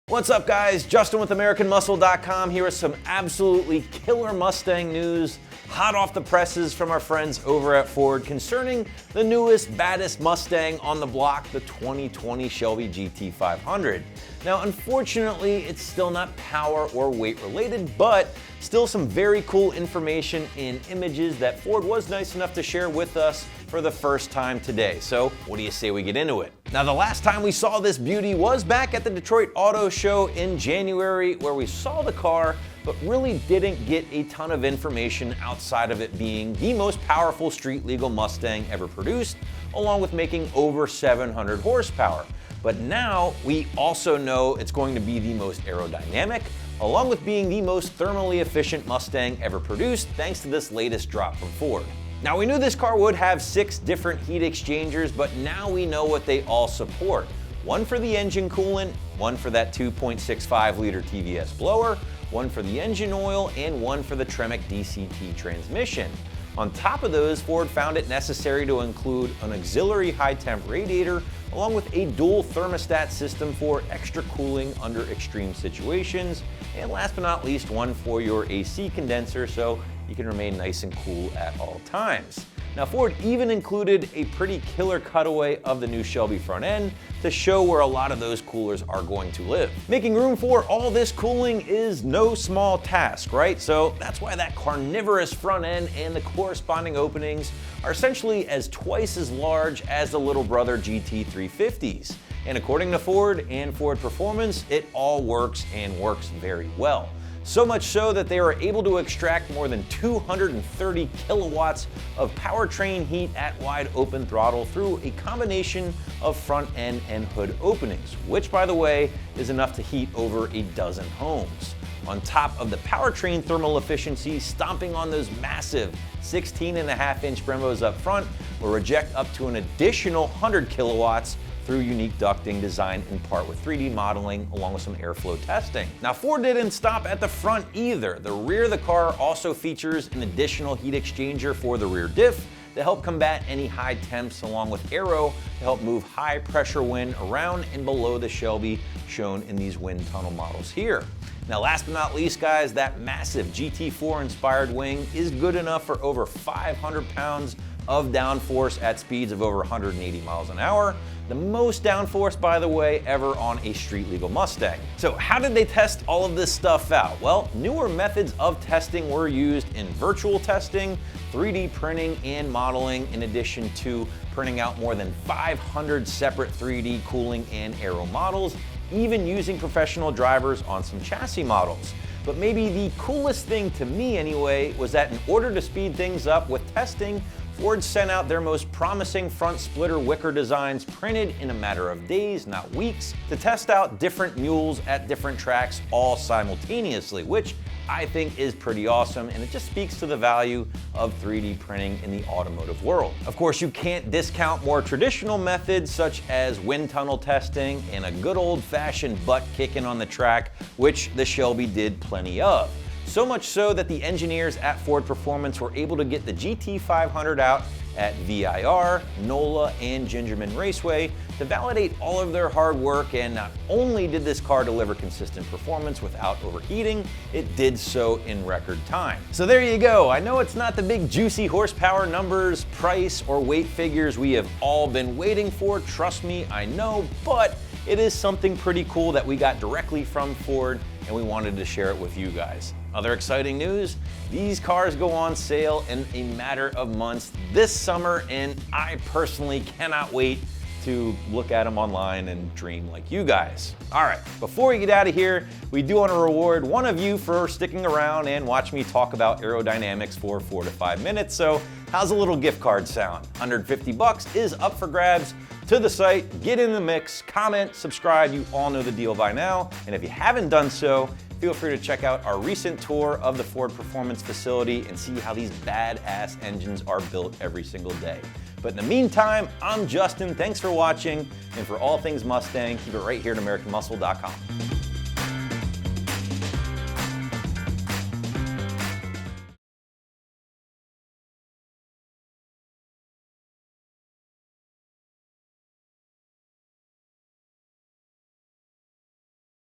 What's up, guys? Justin with AmericanMuscle.com here with some absolutely killer Mustang news, hot off the presses from our friends over at Ford concerning the newest, baddest Mustang on the block, the 2020 Shelby GT500. Now, unfortunately, it's still not power or weight related, but still some very cool information in images that Ford was nice enough to share with us for the first time today. So what do you say we get into it? Now, the last time we saw this beauty was back at the Detroit Auto Show in January, where we saw the car, but really didn't get a ton of information outside of it being the most powerful street legal Mustang ever produced, along with making over 700 horsepower. But now we also know it's going to be the most aerodynamic, along with being the most thermally efficient Mustang ever produced, thanks to this latest drop from Ford. Now, we knew this car would have 6 different heat exchangers, but now we know what they all support. One for the engine coolant, one for that 2.65 liter TVS blower, one for the engine oil, and one for the Tremec DCT transmission. On top of those, Ford found it necessary to include an auxiliary high temp radiator, along with a dual thermostat system for extra cooling under extreme situations, and last but not least, one for your AC condenser so you can remain nice and cool at all times. Now, Ford even included a pretty killer cutaway of the new Shelby front end to show where a lot of those coolers are going to live. Making room for all this cooling is no small task, right? So that's why that carnivorous front end and the corresponding openings are essentially twice as large as the little brother GT350s. And according to Ford and Ford Performance, it all works and works very well. So much so that they were able to extract more than 230 kilowatts of powertrain heat at wide open throttle through a combination of front end and hood openings, which, by the way, is enough to heat over a dozen homes. On top of the powertrain thermal efficiency, stomping on those massive 16.5-inch Brembos up front will reject up to an additional 100 kilowatts through unique ducting designed in part with 3D modeling along with some airflow testing. Now, Ford didn't stop at the front either. The rear of the car also features an additional heat exchanger for the rear diff to help combat any high temps, along with Aero to help move high pressure wind around and below the Shelby shown in these wind tunnel models here. Now, last but not least, guys, that massive GT4 inspired wing is good enough for over 500 pounds of downforce at speeds of over 180 miles an hour. The most downforce, by the way, ever on a street legal Mustang. So how did they test all of this stuff out? Well, newer methods of testing were used in virtual testing, 3D printing, and modeling, in addition to printing out more than 500 separate 3D cooling and aero models, even using professional drivers on some chassis models. But maybe the coolest thing to me anyway was that in order to speed things up with testing, Ford sent out their most promising front splitter wicker designs printed in a matter of days, not weeks, to test out different mules at different tracks all simultaneously, which I think is pretty awesome, and it just speaks to the value of 3D printing in the automotive world. Of course, you can't discount more traditional methods such as wind tunnel testing and a good old-fashioned butt kicking on the track, which the Shelby did plenty of. So much so that the engineers at Ford Performance were able to get the GT500 out at VIR, NOLA, and Gingerman Raceway to validate all of their hard work, and not only did this car deliver consistent performance without overheating, it did so in record time. So there you go. I know it's not the big juicy horsepower numbers, price, or weight figures we have all been waiting for, trust me, I know, but it is something pretty cool that we got directly from Ford, and we wanted to share it with you guys. Other exciting news, these cars go on sale in a matter of months this summer, and I personally cannot wait to look at them online and dream like you guys. All right, before we get out of here, we do want to reward one of you for sticking around and watch me talk about aerodynamics for 4 to 5 minutes. So how's a little gift card sound? $150 is up for grabs. To the site, get in the mix, comment, subscribe, you all know the deal by now. And if you haven't done so, feel free to check out our recent tour of the Ford Performance facility and see how these badass engines are built every single day. But in the meantime, I'm Justin, thanks for watching, and for all things Mustang, keep it right here at AmericanMuscle.com.